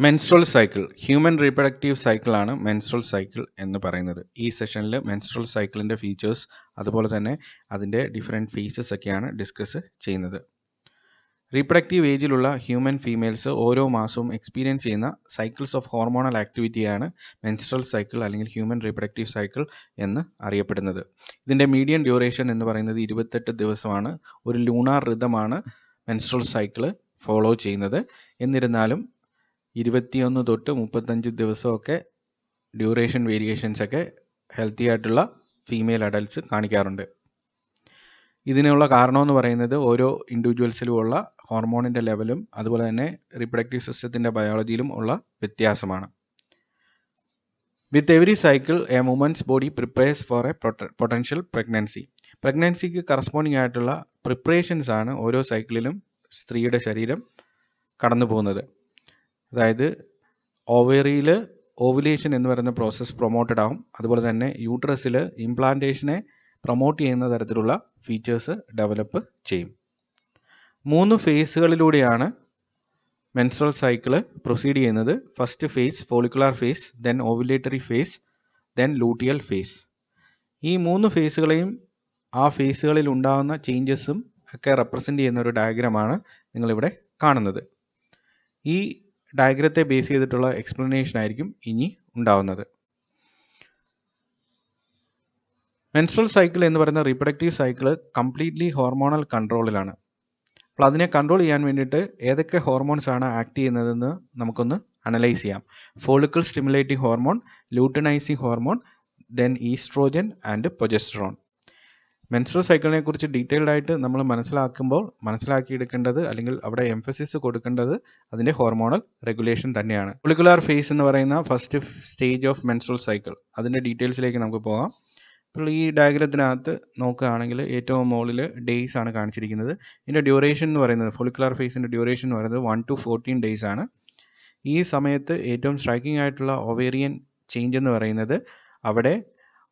Menstrual cycle human reproductive സൈക്കിളാണ് menstrual cycle എന്ന് പറയുന്നത്. ഈ സെഷനിൽ മെൻസ്ട്രൽ സൈക്കിളിൻ്റെ ഫീച്ചേഴ്സ് അതുപോലെ തന്നെ അതിൻ്റെ ഡിഫറെൻറ്റ് ഫേസസ് ഒക്കെയാണ് ഡിസ്കസ് ചെയ്യുന്നത്. റീപ്രൊഡക്റ്റീവ് ഏജിലുള്ള ഹ്യൂമൻ ഫീമെയിൽസ് ഓരോ മാസവും എക്സ്പീരിയൻസ് ചെയ്യുന്ന സൈക്കിൾസ് ഓഫ് ഹോർമോണൽ ആക്ടിവിറ്റിയാണ് മെൻസ്ട്രൽ സൈക്കിൾ അല്ലെങ്കിൽ ഹ്യൂമൻ റീപ്രൊഡക്റ്റീവ് സൈക്കിൾ എന്ന് അറിയപ്പെടുന്നത്. ഇതിൻ്റെ മീഡിയൻ ഡ്യൂറേഷൻ എന്ന് പറയുന്നത് 28 ദിവസമാണ്. ഒരു ലൂണാർ റിതമാണ് മെൻസ്ട്രൽ സൈക്കിൾ ഫോളോ ചെയ്യുന്നത്. എന്നിരുന്നാലും 21 തൊട്ട് 35 ദിവസമൊക്കെ ഡ്യൂറേഷൻ വേരിയേഷൻസ് ഒക്കെ ഹെൽത്തി ആയിട്ടുള്ള ഫീമെയിൽ അഡൽട്ട്സ് കാണിക്കാറുണ്ട്. ഇതിനുള്ള കാരണമെന്ന് പറയുന്നത് ഓരോ ഇൻഡിവിജ്വൽസിലും ഉള്ള ഹോർമോണിൻ്റെ ലെവലും അതുപോലെ തന്നെ റീപ്രൊഡക്റ്റീവ് സിസ്റ്റത്തിൻ്റെ ബയോളജിയിലും ഉള്ള വ്യത്യാസമാണ്. With every cycle a woman's body prepares for a potential pregnancy. പ്രഗ്നൻസിക്ക് കറസ്പോണ്ടിങ് ആയിട്ടുള്ള പ്രിപ്പറേഷൻസ് ആണ് ഓരോ സൈക്കിളിലും സ്ത്രീയുടെ ശരീരം കടന്നു പോകുന്നത്. അതായത് ഓവറിയിൽ ഓവുലേഷൻ എന്ന് പറയുന്ന പ്രോസസ്സ് പ്രൊമോട്ടഡ് ആവും. അതുപോലെ തന്നെ യൂട്രസിൽ ഇംപ്ലാന്റേഷനെ പ്രൊമോട്ട് ചെയ്യുന്ന തരത്തിലുള്ള ഫീച്ചേഴ്സ് ഡെവലപ്പ് ചെയ്യും. 3 ഫേസുകളിലൂടെയാണ് മെൻസ്ട്രൽ സൈക്കിൾ പ്രൊസീഡ് ചെയ്യുന്നത്. First phase follicular phase, then ovulatory phase, then luteal phase. ഈ 3 ഫേസുകളെയും ആ ഫേസുകളിൽ ഉണ്ടാകുന്ന ചേഞ്ചസും ഒക്കെ റെപ്രസെൻ്റ് ചെയ്യുന്ന ഒരു ഡയഗ്രമാണ് നിങ്ങളിവിടെ കാണുന്നത്. ഈ ഡയഗ്രത്തെ ബേസ് ചെയ്തിട്ടുള്ള എക്സ്പ്ലനേഷൻ ആയിരിക്കും ഇനി ഉണ്ടാവുന്നത്. മെൻസ്ട്രൽ സൈക്കിൾ എന്ന് പറയുന്ന റീപ്രൊഡക്റ്റീവ് സൈക്കിൾ കംപ്ലീറ്റ്ലി ഹോർമോണൽ കൺട്രോളിലാണ്. അപ്പോൾ അതിനെ കൺട്രോൾ ചെയ്യാൻ വേണ്ടിയിട്ട് ഏതൊക്കെ ഹോർമോൺസ് ആണ് ആക്ട് ചെയ്യുന്നതെന്ന് നമുക്കൊന്ന് അനലൈസ് ചെയ്യാം. Follicle stimulating hormone, luteinising hormone, then oestrogen and progesterone. Menstrual സൈക്കിളിനെ കുറിച്ച് ഡീറ്റെയിൽഡ് ആയിട്ട് നമ്മൾ മനസ്സിലാക്കിയെടുക്കേണ്ടത് അല്ലെങ്കിൽ അവിടെ എംഫസിസ് കൊടുക്കേണ്ടത് അതിൻ്റെ ഹോർമോണൽ റെഗുലേഷൻ തന്നെയാണ്. ഫോളിക്കുലാർ ഫേസ് എന്ന് പറയുന്ന first stage of menstrual cycle, അതിൻ്റെ ഡീറ്റെയിൽസിലേക്ക് നമുക്ക് പോകാം. അപ്പോൾ ഈ ഡയഗ്രത്തിനകത്ത് നോക്കുകയാണെങ്കിൽ ഏറ്റവും മുകളിൽ ഡേയ്സ് ആണ് കാണിച്ചിരിക്കുന്നത്. ഇതിൻ്റെ ഡ്യൂറേഷൻ എന്ന് പറയുന്നത് ഫോളിക്കുലാർ ഫേസിൻ്റെ ഡ്യൂറേഷൻ എന്ന് പറയുന്നത് 1 to 14 ഡേയ്സ് ആണ്. ഈ സമയത്ത് ഏറ്റവും സ്ട്രൈക്കിംഗ് ആയിട്ടുള്ള ഒവേറിയൻ ചേഞ്ച് എന്ന് പറയുന്നത് അവിടെ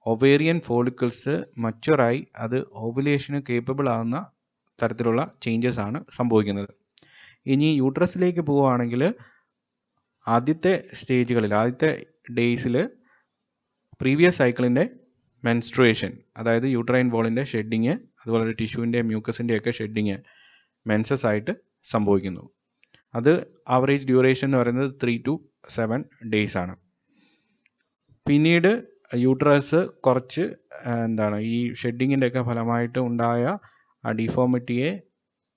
ഒവേറിയൻ ഫോളിക്കിൾസ് മച്ചുറായി അത് ഓവുലേഷന് കേപ്പബിൾ ആകുന്ന തരത്തിലുള്ള ചേഞ്ചസ് ആണ് സംഭവിക്കുന്നത്. ഇനി യൂട്രസിലേക്ക് പോവുകയാണെങ്കിൽ ആദ്യത്തെ ഡേയ്സിൽ പ്രീവിയസ് സൈക്കിളിൻ്റെ മെൻസ്ട്രുവേഷൻ, അതായത് യൂട്രൈൻ വോളിൻ്റെ ഷെഡിങ് അതുപോലെ ടിഷ്യൂവിൻ്റെ മ്യൂക്കസിൻ്റെ ഒക്കെ ഷെഡിങ് മെൻസസ് ആയിട്ട് സംഭവിക്കുന്നു. അത് ആവറേജ് ഡ്യൂറേഷൻ എന്ന് പറയുന്നത് 3 to 7 ഡേയ്സ് ആണ്. പിന്നീട് യൂട്രസ് കുറച്ച് ഈ ഷെഡിങ്ങിൻ്റെ ഒക്കെ ഫലമായിട്ട് ഉണ്ടായ ആ ഡിഫോമിറ്റിയെ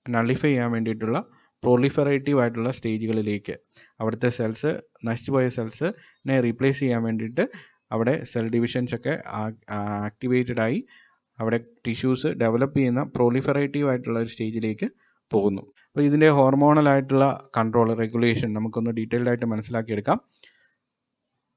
നള്ളിഫൈ ചെയ്യാൻ വേണ്ടിയിട്ടുള്ള പ്രൊലിഫറേറ്റീവ് ആയിട്ടുള്ള സ്റ്റേജുകളിലേക്ക് അവിടുത്തെ സെൽസ് നശിച്ചുപോയ സെൽസിനെ റീപ്ലേസ് ചെയ്യാൻ വേണ്ടിയിട്ട് അവിടെ സെൽ ഡിവിഷൻസ് ഒക്കെ ആക്ടിവേറ്റഡ് ആയി അവിടെ ടിഷ്യൂസ് ഡെവലപ്പ് ചെയ്യുന്ന പ്രൊലിഫറേറ്റീവ് ആയിട്ടുള്ള ഒരു സ്റ്റേജിലേക്ക് പോകുന്നു. അപ്പോൾ ഇതിൻ്റെ ഹോർമോണൽ ആയിട്ടുള്ള കൺട്രോൾ റെഗുലേഷൻ നമുക്കൊന്ന് ഡീറ്റെയിൽഡ് ആയിട്ട് മനസ്സിലാക്കിയെടുക്കാം.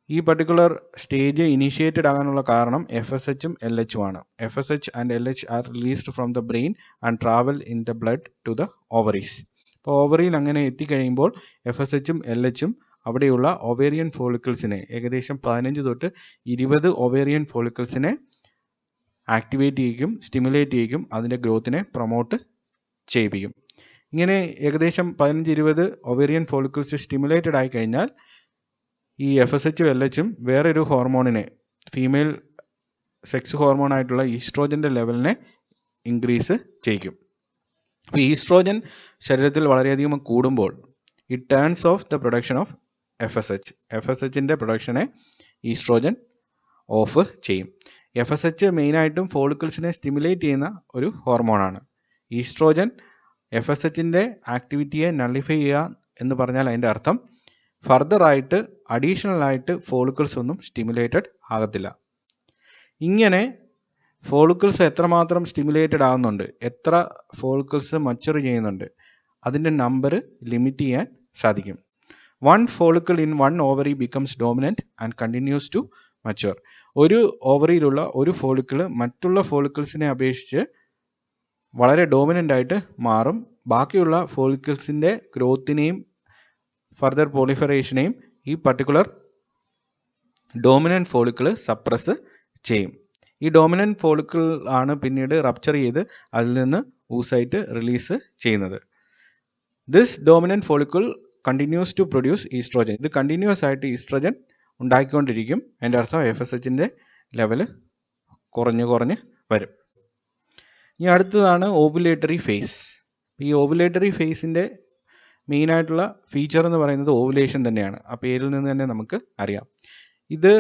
ഈ പർട്ടിക്കുലർ സ്റ്റേജ് ഇനീഷ്യേറ്റഡ് ആകാനുള്ള കാരണം FSHും LHും ആണ്. FSH and LH are released from the brain and travel in the blood to the ovaries. അപ്പോൾ ഓവറിയിൽ അങ്ങനെ എത്തിക്കഴിയുമ്പോൾ FSHും LHും അവിടെയുള്ള ഒവേറിയൻ ഫോളിക്കിൾസിനെ ഏകദേശം 15 തൊട്ട് 20 ഒവേറിയൻ ഫോളിക്കിൾസിനെ ആക്ടിവേറ്റ് ചെയ്യിക്കും, സ്റ്റിമുലേറ്റ് ചെയ്യിക്കും, അതിൻ്റെ ഗ്രോത്തിനെ പ്രൊമോട്ട് ചെയ്യിപ്പിക്കും. ഇങ്ങനെ ഏകദേശം 15-20 ഒവേറിയൻ ഫോളിക്കിൾസ് സ്റ്റിമുലേറ്റഡ് ആയി കഴിഞ്ഞാൽ ഈ FSHും LHും വേറൊരു ഹോർമോണിനെ ഫീമെയിൽ സെക്സ് ഹോർമോൺ ആയിട്ടുള്ള ഈസ്ട്രോജൻ്റെ ലെവലിനെ ഇൻക്രീസ് ചെയ്യിക്കും. അപ്പോൾ ഈസ്ട്രോജൻ ശരീരത്തിൽ വളരെയധികം കൂടുമ്പോൾ it turns off the production of FSHൻ്റെ പ്രൊഡക്ഷനെ ഈസ്ട്രോജൻ ഓഫ് ചെയ്യും. FSH മെയിനായിട്ടും ഫോളിക്കിൾസിനെ സ്റ്റിമുലേറ്റ് ചെയ്യുന്ന ഒരു ഹോർമോണാണ്. ഈസ്ട്രോജൻ FSHൻ്റെ ആക്ടിവിറ്റിയെ നള്ളിഫൈ ചെയ്യുക എന്ന് പറഞ്ഞാൽ അതിൻ്റെ അർത്ഥം ഫർദർ ആയിട്ട് അഡീഷണൽ ആയിട്ട് ഫോളിക്കിൾസ് ഒന്നും സ്റ്റിമുലേറ്റഡ് ആകത്തില്ല. ഇങ്ങനെ ഫോളിക്കിൾസ് എത്രമാത്രം സ്റ്റിമുലേറ്റഡ് ആകുന്നുണ്ട്, എത്ര ഫോളിക്കിൾസ് മച്ചുർ ചെയ്യുന്നുണ്ട്, അതിൻ്റെ നമ്പർ ലിമിറ്റ് ചെയ്യാൻ സാധിക്കും. 1 follicle in 1 ovary becomes dominant and continues to mature. ഒരു ഓവറിയിലുള്ള ഒരു ഫോളിക്കിൾ മറ്റുള്ള ഫോളിക്കിൾസിനെ അപേക്ഷിച്ച് വളരെ ഡോമിനൻ്റ് ആയിട്ട് മാറും. ബാക്കിയുള്ള ഫോളിക്കിൾസിൻ്റെ ഗ്രോത്തിനെയും ഫർദർ പോളിഫറേഷനെയും ഈ പർട്ടിക്കുലർ ഡോമിനൻ്റ് ഫോളിക്കിൾ സപ്രസ് ചെയ്യും. ഈ ഡോമിനൻ്റ് ഫോളിക്കിൾ ആണ് പിന്നീട് റപ്ചർ ചെയ്ത് അതിൽ നിന്ന് oocyte റിലീസ് ചെയ്യുന്നത്. This dominant follicle continues to produce oestrogen. ഇത് കണ്ടിന്യൂസ് ആയിട്ട് ഈസ്ട്രോജൻ ഉണ്ടാക്കിക്കൊണ്ടിരിക്കും. അതിൻ്റെ അർത്ഥം FSHൻ്റെ ലെവൽ കുറഞ്ഞ് വരും. ഇനി അടുത്തതാണ് ഓവുലേറ്ററി ഫേസ്. ഈ ഓവുലേറ്ററി ഫേസിൻ്റെ മെയിനായിട്ടുള്ള ഫീച്ചർ എന്ന് പറയുന്നത് ഓവുലേഷൻ തന്നെയാണ്. ആ പേരിൽ നിന്ന് തന്നെ നമുക്ക് അറിയാം. ഇത്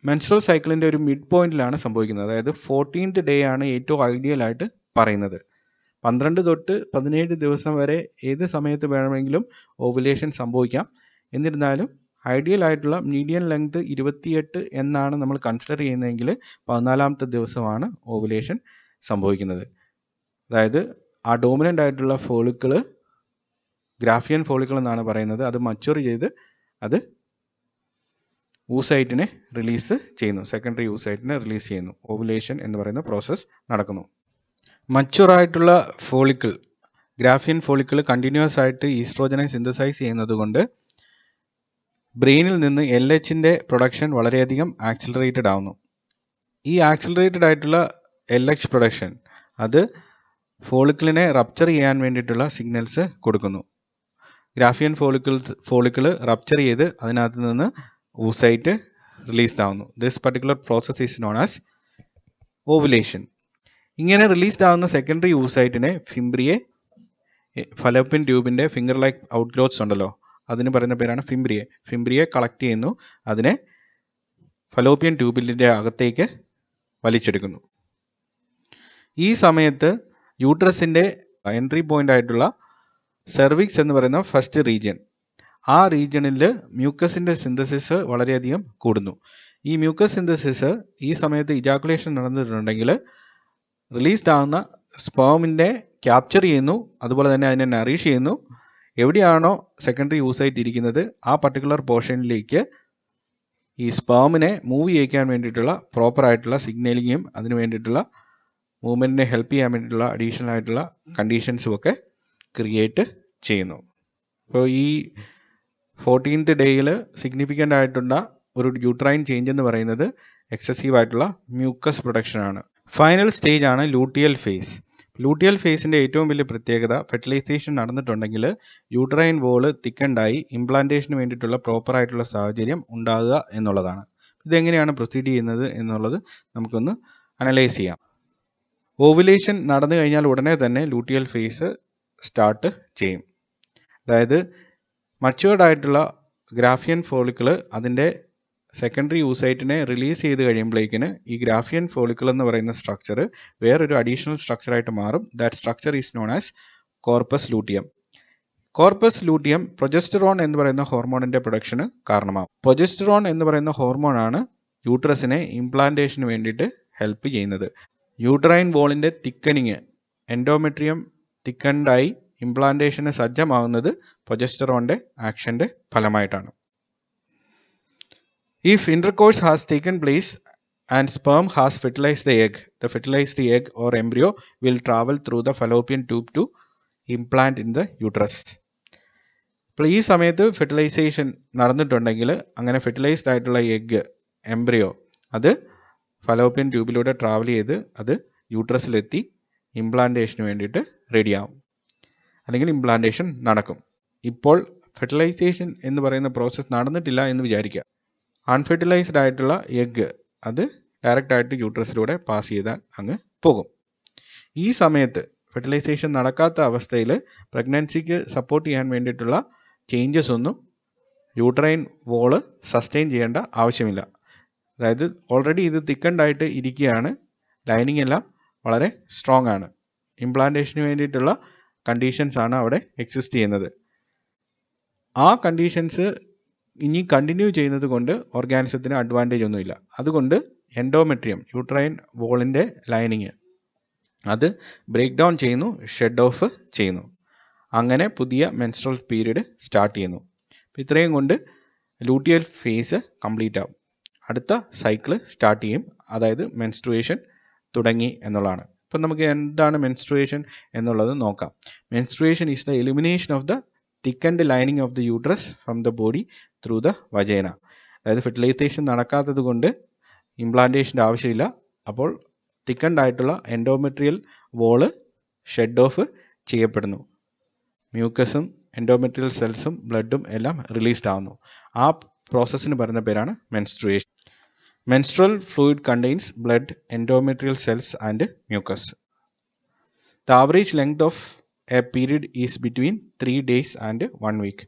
മെൻസ്ട്രൽ സൈക്കിളിൻ്റെ ഒരു മിഡ് പോയിന്റിലാണ് സംഭവിക്കുന്നത്. അതായത് 14th ഡേ ആണ് ഏറ്റവും ഐഡിയൽ ആയിട്ട് പറയുന്നത്. 12 തൊട്ട് 17 ദിവസം വരെ ഏത് സമയത്ത് വേണമെങ്കിലും ഓവുലേഷൻ സംഭവിക്കാം. എന്നിരുന്നാലും ഐഡിയൽ ആയിട്ടുള്ള മീഡിയൻ ലെങ്ത് 28 എന്നാണ് നമ്മൾ കൺസിഡർ ചെയ്യുന്നതെങ്കിൽ 14ാമത്തെ ദിവസമാണ് ഓവുലേഷൻ സംഭവിക്കുന്നത്. അതായത് ആ ഡോമിനൻ്റ് ആയിട്ടുള്ള ഫോളിക്കിള് ഗ്രാഫിയൻ ഫോളിക്കിൾ എന്നാണ് പറയുന്നത്. അത് മച്വർ ചെയ്ത് അത് ഊസൈറ്റിനെ റിലീസ് ചെയ്യുന്നു, സെക്കൻഡറി ഊസൈറ്റിനെ റിലീസ് ചെയ്യുന്നു. ഓവുലേഷൻ എന്ന് പറയുന്ന പ്രോസസ്സ് നടക്കുന്നു. മച്വർ ആയിട്ടുള്ള ഫോളിക്കിൾ, ഗ്രാഫിയൻ ഫോളിക്കിൾ കണ്ടിന്യൂസ് ആയിട്ട് ഈസ്ട്രോജനെ സിന്തസൈസ് ചെയ്യുന്നത് കൊണ്ട് ബ്രെയിനിൽ നിന്ന് LHൻ്റെ പ്രൊഡക്ഷൻ വളരെയധികം ആക്സിലറേറ്റഡ് ആവുന്നു. ഈ ആക്സിലറേറ്റഡ് ആയിട്ടുള്ള LH പ്രൊഡക്ഷൻ അത് ഫോളിക്കിളിനെ റപ്ചർ ചെയ്യാൻ വേണ്ടിയിട്ടുള്ള സിഗ്നൽസ് കൊടുക്കുന്നു. ഗ്രാഫിയൻ ഫോളിക്കിൾ റപ്ചർ ചെയ്ത് അതിനകത്ത് നിന്ന് oocyte റിലീസ്ഡ് ആവുന്നു. This particular process is known as ovulation. ഇങ്ങനെ റിലീസ്ഡ് ആവുന്ന സെക്കൻഡറി oocyteനെ ഫിംബ്രിയെ, ഫലോപ്പിയൻ ട്യൂബിൻ്റെ ഫിംഗർ ലൈക്ക് ഔട്ട്ഗ്രോത്ത്സ് ഉണ്ടല്ലോ, അതിന് പറയുന്ന പേരാണ് ഫിംബ്രിയെ. ഫിംബ്രിയെ കളക്ട് ചെയ്യുന്നു, അതിനെ ഫലോപ്പിയൻ ട്യൂബിൻ്റെ അകത്തേക്ക് വലിച്ചെടുക്കുന്നു. ഈ സമയത്ത് യൂട്രസിൻ്റെ എൻട്രി പോയിന്റ് ആയിട്ടുള്ള സെർവിക്സ് എന്ന് പറയുന്ന ഫസ്റ്റ് റീജിയൻ, ആ റീജിയണിൽ മ്യൂക്കസിൻ്റെ സിന്തസിസ് വളരെയധികം കൂടുന്നു. ഈ മ്യൂക്കസ് സിന്തസിസ് ഈ സമയത്ത് ഇജാക്കുലേഷൻ നടന്നിട്ടുണ്ടെങ്കിൽ റിലീസ്ഡ് ആവുന്ന സ്പേമിനെ ക്യാപ്ചർ ചെയ്യുന്നു, അതുപോലെ തന്നെ അതിനെ നറിഷ് ചെയ്യുന്നു. എവിടെയാണോ സെക്കൻഡറി oocyte ഇരിക്കുന്നത് ആ പർട്ടിക്കുലർ പോർഷനിലേക്ക് ഈ സ്പേമിനെ മൂവ് ചെയ്യിക്കാൻ വേണ്ടിയിട്ടുള്ള പ്രോപ്പർ ആയിട്ടുള്ള സിഗ്നലിങ്ങും അതിന് വേണ്ടിയിട്ടുള്ള മൂവ്മെൻറ്റിനെ ഹെൽപ്പ് ചെയ്യാൻ വേണ്ടിയിട്ടുള്ള അഡീഷണൽ ആയിട്ടുള്ള കണ്ടീഷൻസും ഒക്കെ ക്രിയേറ്റ് ചെയ്യുന്നു. അപ്പോൾ ഈ 14th ഡേയിൽ സിഗ്നിഫിക്കൻ്റ് ആയിട്ടുള്ള ഒരു യൂട്രൈൻ ചേഞ്ച് എന്ന് പറയുന്നത് എക്സസീവ് ആയിട്ടുള്ള മ്യൂക്കസ് പ്രൊഡക്ഷനാണ്. ഫൈനൽ സ്റ്റേജ് ആണ് ലൂട്ടിയൽ ഫേസ്. ലൂട്ടിയൽ ഫേസിൻ്റെ ഏറ്റവും വലിയ പ്രത്യേകത ഫെർട്ടിലൈസേഷൻ നടന്നിട്ടുണ്ടെങ്കിൽ യൂട്രൈൻ വോള് തിക്കണ്ടായി ഇംപ്ലാന്റേഷന് വേണ്ടിയിട്ടുള്ള പ്രോപ്പർ ആയിട്ടുള്ള സാഹചര്യം ഉണ്ടാകുക എന്നുള്ളതാണ്. ഇതെങ്ങനെയാണ് പ്രൊസീഡ് ചെയ്യുന്നത് എന്നുള്ളത് നമുക്കൊന്ന് അനലൈസ് ചെയ്യാം. ഓവുലേഷൻ നടന്നു കഴിഞ്ഞാൽ ഉടനെ തന്നെ ലൂട്ടിയൽ ഫേസ് സ്റ്റാർട്ട് ചെയ്യും. അതായത് മച്വേർഡ് ആയിട്ടുള്ള ഗ്രാഫിയൻ ഫോളിക്കിൾ അതിൻ്റെ സെക്കൻഡറി oocyteനെ റിലീസ് ചെയ്ത് കഴിയുമ്പോഴേക്കിന് ഈ ഗ്രാഫിയൻ ഫോളിക്കിൾ എന്ന് പറയുന്ന സ്ട്രക്ചർ വേറൊരു അഡീഷണൽ സ്ട്രക്ചറായിട്ട് മാറും. That structure is known as corpus luteum. Corpus luteum progesterone എന്ന് പറയുന്ന ഹോർമോണിൻ്റെ പ്രൊഡക്ഷന് കാരണമാകും. പ്രൊജസ്റ്ററോൺ എന്ന് പറയുന്ന ഹോർമോണാണ് യൂട്രസിനെ ഇംപ്ലാന്റേഷന് വേണ്ടിയിട്ട് ഹെൽപ്പ് ചെയ്യുന്നത്. യൂട്രൈൻ വോളിൻ്റെ തിക്കനിങ്, എൻഡോമെട്രിയം തിക്കൻഡായി ഇംപ്ലാന്റേഷന് സജ്ജമാകുന്നത് പ്രൊജസ്റ്ററോണിൻ്റെ ആക്ഷൻ്റെ ഫലമായിട്ടാണ്. If intercourse has taken place and sperm has fertilized the egg, the fertilized egg or embryo will travel through the fallopian tube to implant in the uterus. അപ്പോൾ ഈ സമയത്ത് fertilisation നടന്നിട്ടുണ്ടെങ്കിൽ അങ്ങനെ fertilised ആയിട്ടുള്ള egg, embryo അത് Fallopian ട്യൂബിലൂടെ travel ചെയ്ത് അത് യൂട്രസിലെത്തി ഇംപ്ലാന്റേഷന് വേണ്ടിയിട്ട് റെഡിയാവും, അല്ലെങ്കിൽ ഇംപ്ലാന്റേഷൻ നടക്കും. ഇപ്പോൾ ഫെർട്ടിലൈസേഷൻ എന്ന് പറയുന്ന പ്രോസസ്സ് നടന്നിട്ടില്ല എന്ന് വിചാരിക്കുക. അൺഫെർട്ടിലൈസ്ഡ് ആയിട്ടുള്ള എഗ്ഗ് അത് ഡയറക്റ്റ് ആയിട്ട് യൂട്രസിലൂടെ പാസ് ചെയ്താൽ അങ്ങ് പോകും. ഈ സമയത്ത് ഫെർട്ടിലൈസേഷൻ നടക്കാത്ത അവസ്ഥയിൽ പ്രഗ്നൻസിക്ക് സപ്പോർട്ട് ചെയ്യാൻ വേണ്ടിയിട്ടുള്ള ചേഞ്ചസ് ഒന്നും യൂട്രൈൻ വോള് സസ്റ്റെയിൻ ചെയ്യേണ്ട ആവശ്യമില്ല. അതായത് ഓൾറെഡി ഇത് തിക്കണ്ടായിട്ട് ഇരിക്കുകയാണ്, ലൈനിങ് എല്ലാം വളരെ സ്ട്രോങ് ആണ്. ഇംപ്ലാന്റേഷന് വേണ്ടിയിട്ടുള്ള കണ്ടീഷൻസ് ആണ് അവിടെ എക്സിസ്റ്റ് ചെയ്യുന്നത്. ആ കണ്ടീഷൻസ് ഇനി കണ്ടിന്യൂ ചെയ്യുന്നത് കൊണ്ട് ഓർഗാനിസത്തിന് അഡ്വാൻറ്റേജ് ഒന്നുമില്ല. അതുകൊണ്ട് എൻഡോമെട്രിയം, യൂട്രൈൻ വോളിൻ്റെ ലൈനിങ് അത് ബ്രേക്ക് ഡൗൺ ചെയ്യുന്നു, ഷെഡ് ഓഫ് ചെയ്യുന്നു. അങ്ങനെ പുതിയ മെൻസ്ട്രൽ പീരീഡ് സ്റ്റാർട്ട് ചെയ്യുന്നു. ഇത്രയും കൊണ്ട് ലൂട്ടിയൽ ഫേസ് കംപ്ലീറ്റ് ആവും. അടുത്ത സൈക്കിള് സ്റ്റാർട്ട് ചെയ്യും, അതായത് മെൻസ്ട്രുവേഷൻ തുടങ്ങി എന്നുള്ളതാണ്. ഇപ്പം നമുക്ക് എന്താണ് മെൻസ്ട്രുവേഷൻ എന്നുള്ളത് നോക്കാം. Menstruation is the elimination of the thickened lining of the uterus from the body through the vagina. അതായത് ഫെർട്ടിലൈസേഷൻ നടക്കാത്തത് കൊണ്ട് ഇംപ്ലാന്റേഷൻ്റെ ആവശ്യമില്ല. അപ്പോൾ തിക്കൻഡ് ആയിട്ടുള്ള എൻഡോമെട്രിയൽ വോള് ഷെഡ് ഓഫ് ചെയ്യപ്പെടുന്നു. മ്യൂക്കസും എൻഡോമെട്രിയൽ സെൽസും ബ്ലഡും എല്ലാം റിലീസ്ഡ് ആവുന്നു. ആ പ്രോസസ്സിന് പറയുന്ന പേരാണ് menstruation. Menstrual fluid contains blood, endometrial cells and mucus. The average length of a period is between 3 days and 1 week.